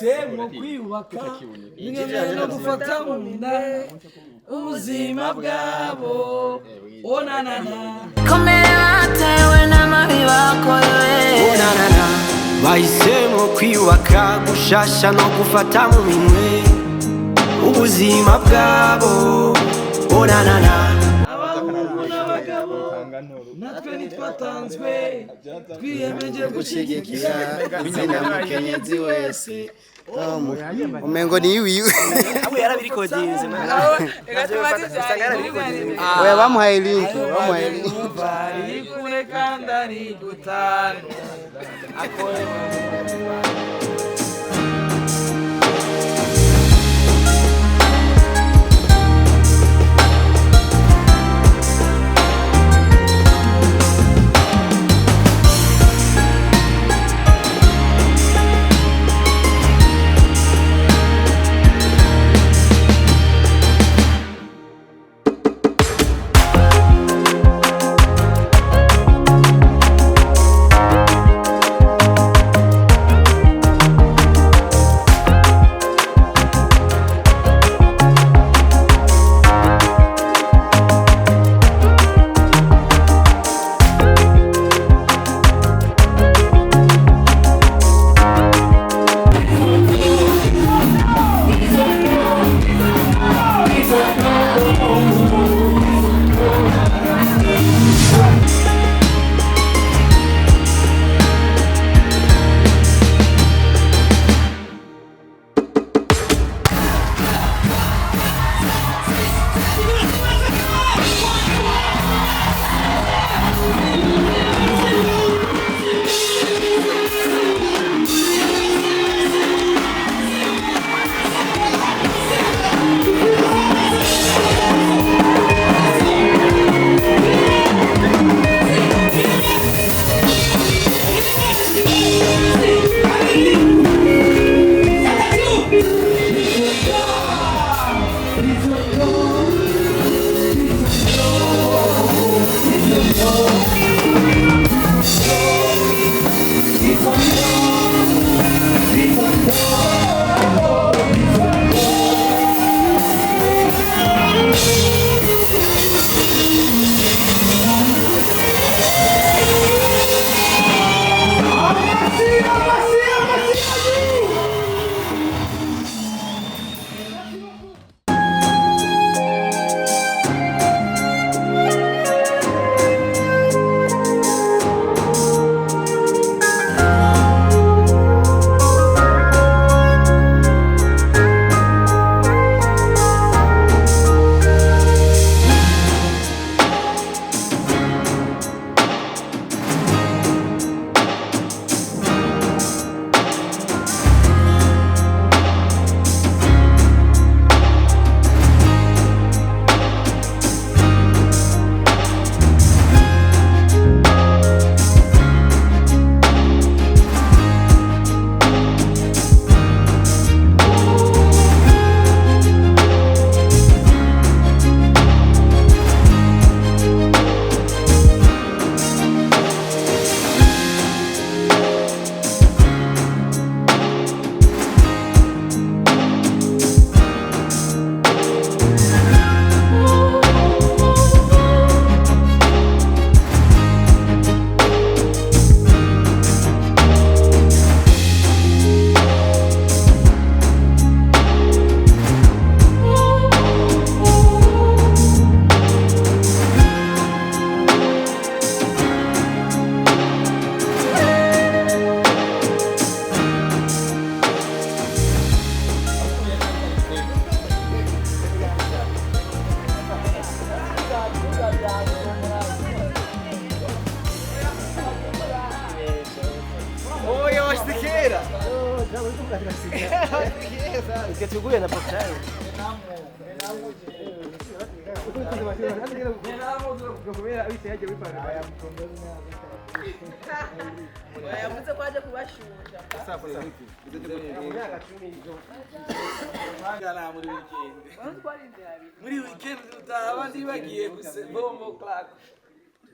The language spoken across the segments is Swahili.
bahisemo kwiyubaka bingana no gufata mu nda ubuzima bwabo onanana komera tewe n'amabi bakorewe onanana bahisemo kwiyubaka gushasha no gufata mu minwe ubuzima bwabo onanana natwe nitwatanzwe twiyemeje gushigikira bizina mukenyezi wese umengo ni iwi awe yarabirikodinze oya bamuhaye link bari kure kandari gutano akore Ukachukua na postari. Yavuze ko aje kubashusha. Muri weekend tutaba ndibagiye bombo clack.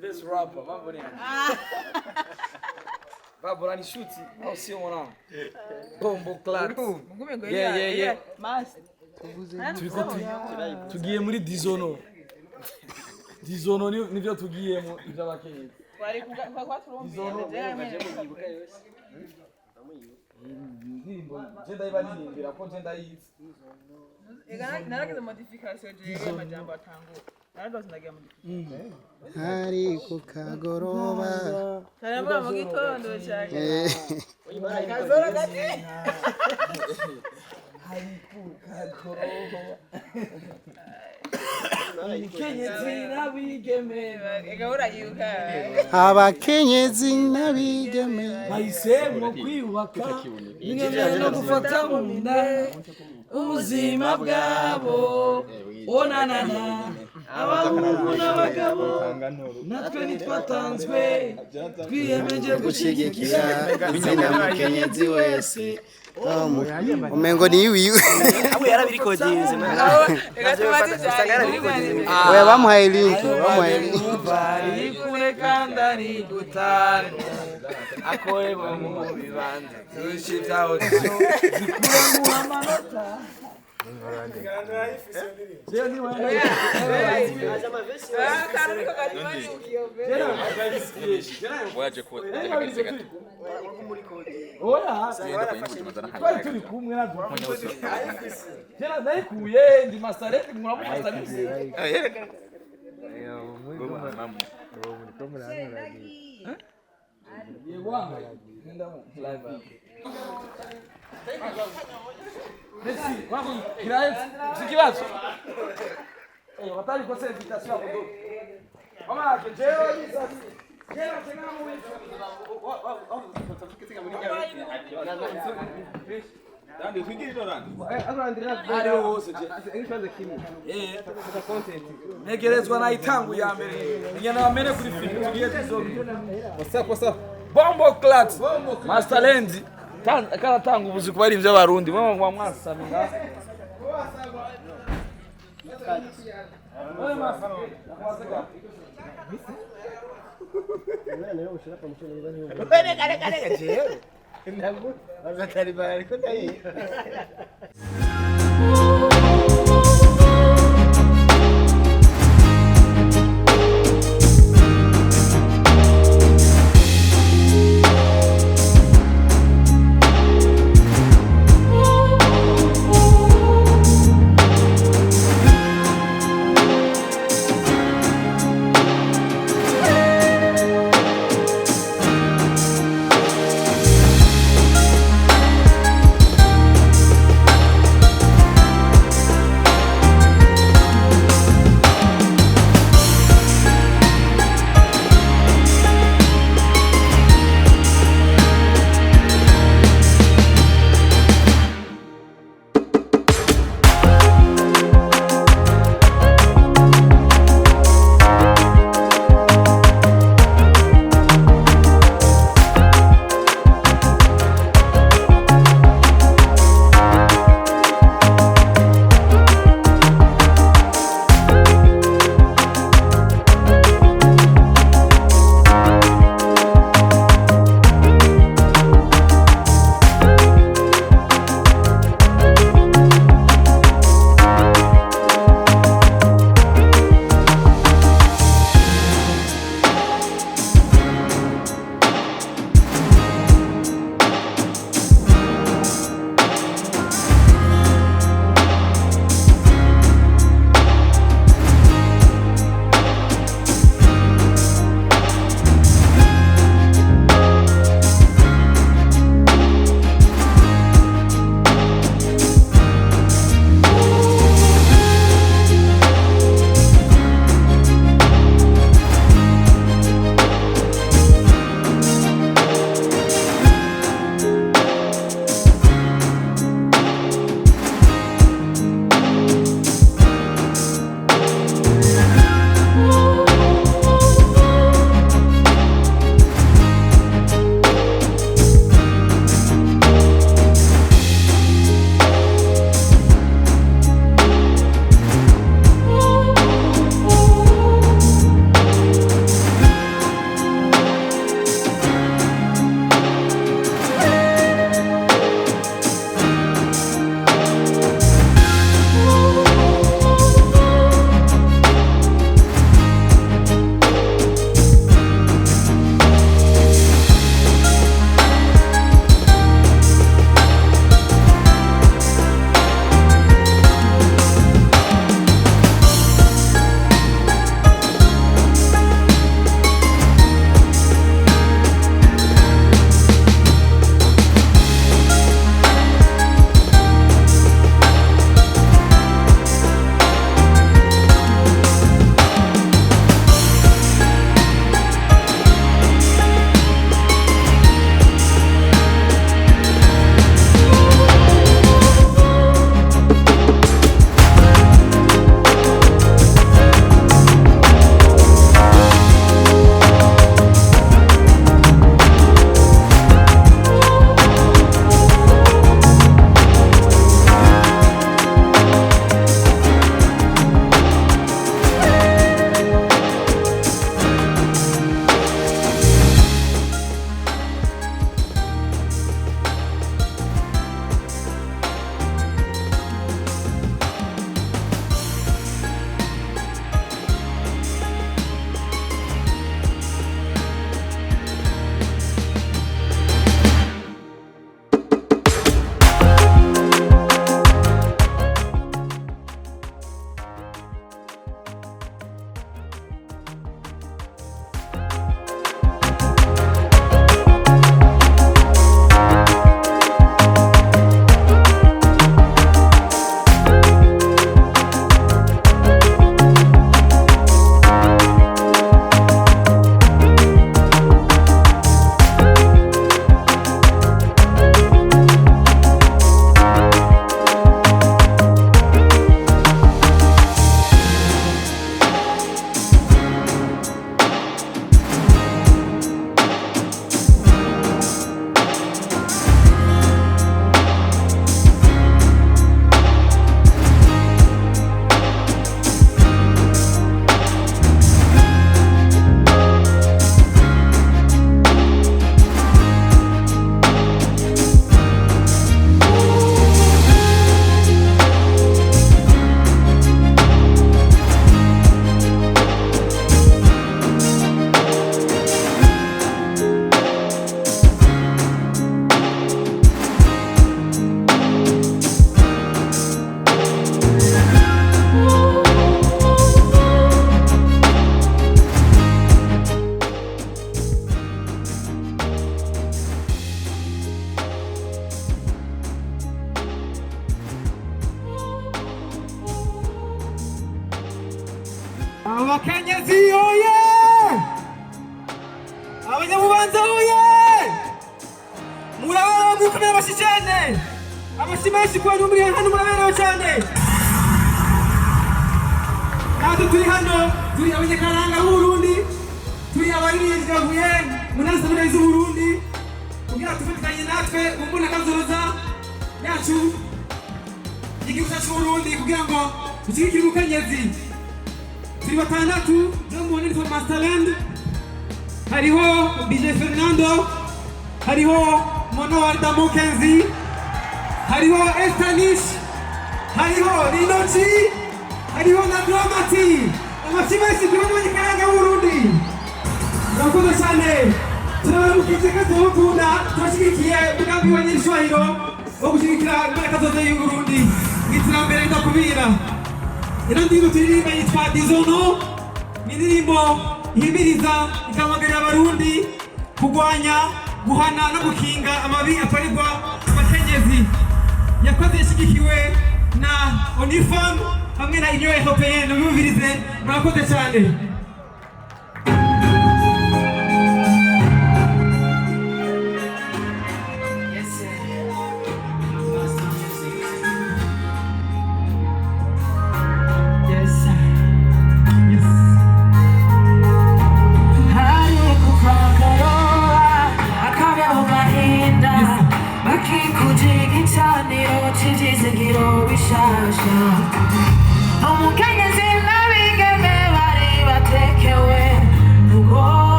This rapper, mambo ni. Babura ni shuti au sio mwanangu? Bombo clap. Mugume ngo Yeah. Master. Tugiye muri dizono. Dizono nivyo tugiyemo ivy'abakenyezi. Bari kwa turumvira Ndirimbo je ndayibarimbira ko je ndayizi. Naragize modification je amajambo atangura. Naradoze ndagira modification. Hari ku kagoroba. Taramba mu gitondo cyane. Kazoro gati. Hari ku kagoroba. Kenyezi nabigeme. Egahura yuka. Abakenyezi n'abigeme Bahisemo kwiyubaka ingene no gufata mu nda ubuzima bwabo onanana abahungu n'abagabo natwe nitwatanzwe twiyemeje gushyigikira izina mukenyezi wese umengo ni iwiwe abo yarabirikodinze oya bamuhaye link bari kure kandani gutanu akore mu bibanza tushitaho zikura mu amanota waje ko tegeze gato oya twari turi kumwe natwe jera ndayikuye ndi mastarete muramu mastarete yewanga nenda live Messi, vamos, Kiraes, sikibazo. Watali kwa sasa invitation ya kudoka. Mama, jeo ni sasa. Jeo tena mwe. Ndio kwingine ndo nani? Ari wose je. Ingishwanze kimwe content Negerezwa na itangu ya mbere. Nyana wamene kuri film tugiye tizomi. what's up Bombo Clat. Masterland. Kana tangu ubuzi kuba ari ivyo abarundi. Mwa mwasamira. Ntabwo bazatari bari ko ndayi Mow Kanzy oye! Abanyamubanza oye! Murabera gukomera abashijane! Abashimeshi kwa numuri hano murabera cyane! Natwe turi hano, turi abanyakaranga b'Uburundi, turi abaririmbyi bavuye mu ntara zitandukanye z'Uburundi, kugira tufatikanye natwe mu mbonakazoza yacu y'igihugu cyacu c'Uburundi kugira ngo dushyigikire umukenyezi. Turi batandatu no mu nini twa Masterland, hariho DJ Fernando, hariho Mow Kanzy, hariho Esther Nish, hariho Lino, hariho na Dramati. Abashimeshi turi abanyakaranga b'Uburundi. Murakoze cyane. Turabukije ko tubakunda, turashyigikiye umugambi wa nyirishwahiro wo gushyigikira imbonakazoza y'Uburundi mw'iterambere ridakubira. Ino ndirimbo turirimba yitwa Dizono, ni indirimbo ihimiriza ikahamagarira abarundi kurwanya, guhana no gukinga amabi akorerwa abakenyezi. Yakoze yashyigikiwe na Uniform hamwe na Union Européenne. Mubirize, murakoze cyane.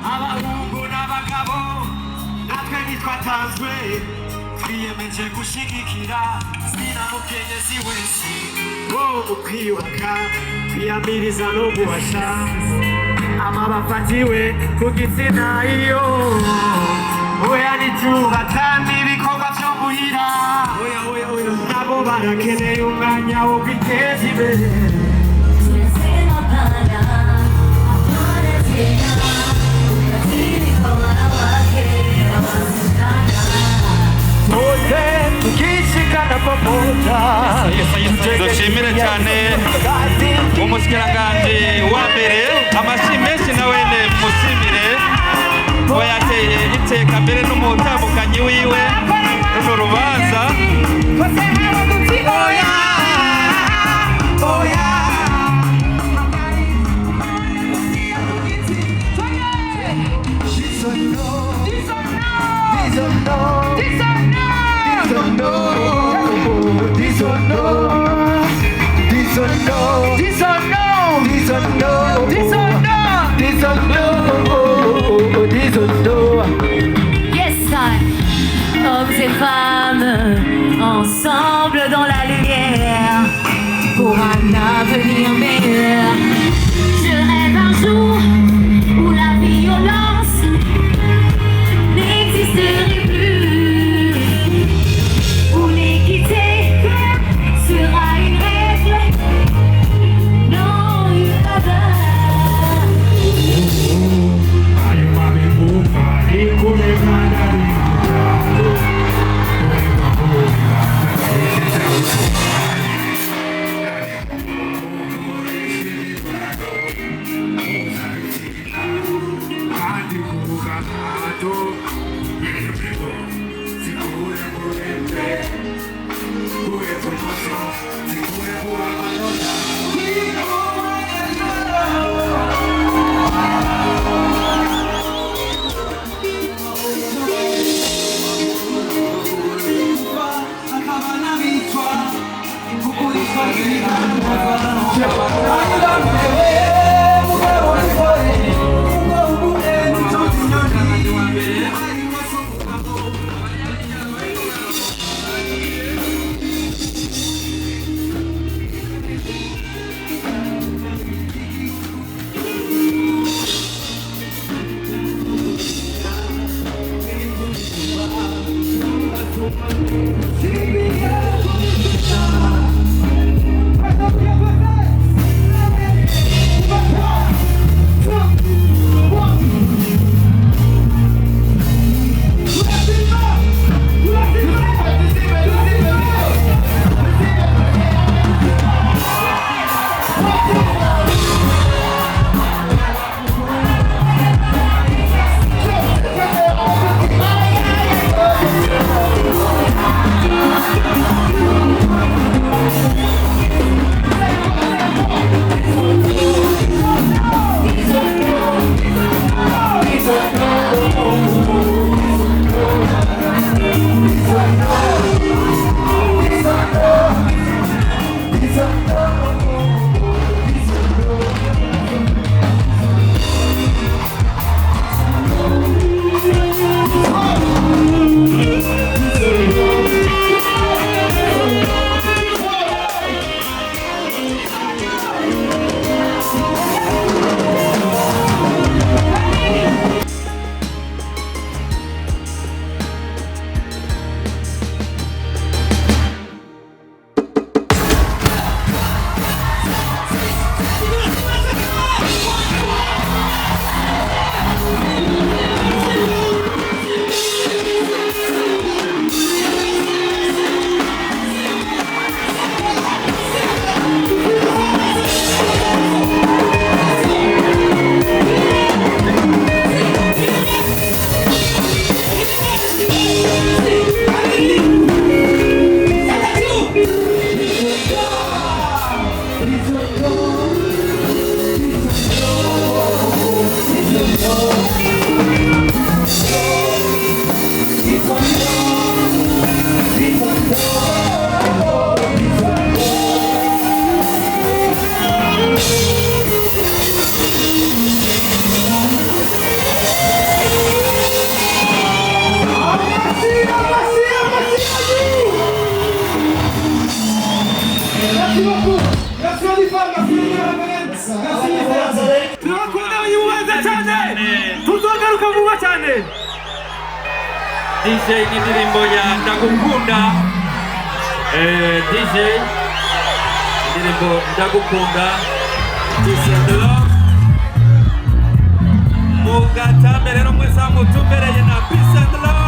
Abahungu n'abagabo natwe ntitwatanzwe, twiyemeje gushigikira zina mukenyezi wese wo kwiyubaka, kwiyamiriza no guhasha amabafatiwe ku gitsina. Iyo oya nitubatan ibikorwa byo muhira, nabo barakeneye umwanya wo kwiteza imbere. Dushimire cyane umushikiranganji wa mbere, amashyi menshi na wene musimire kuba yateye iteka mbere n'umutambukanyi wiwe runo rubanza. Yes, hommes et femmes, ensemble dans la lumière, pour un avenir meilleur. Je rêve un jour où la violence n'existerait plus, où l'équité sera une règle, non une faveur. Merci beaucoup. Merci aux femmes, merci les gars. Merci Esther. Turakunda ububanza cyane. Tuzogaruka vuba cyane. DJ n'indirimbo ya ndagukunda. DJ indirimbo ndagukunda. Gisendera. Mugatambere no mwesa mutumbereye na peace and love.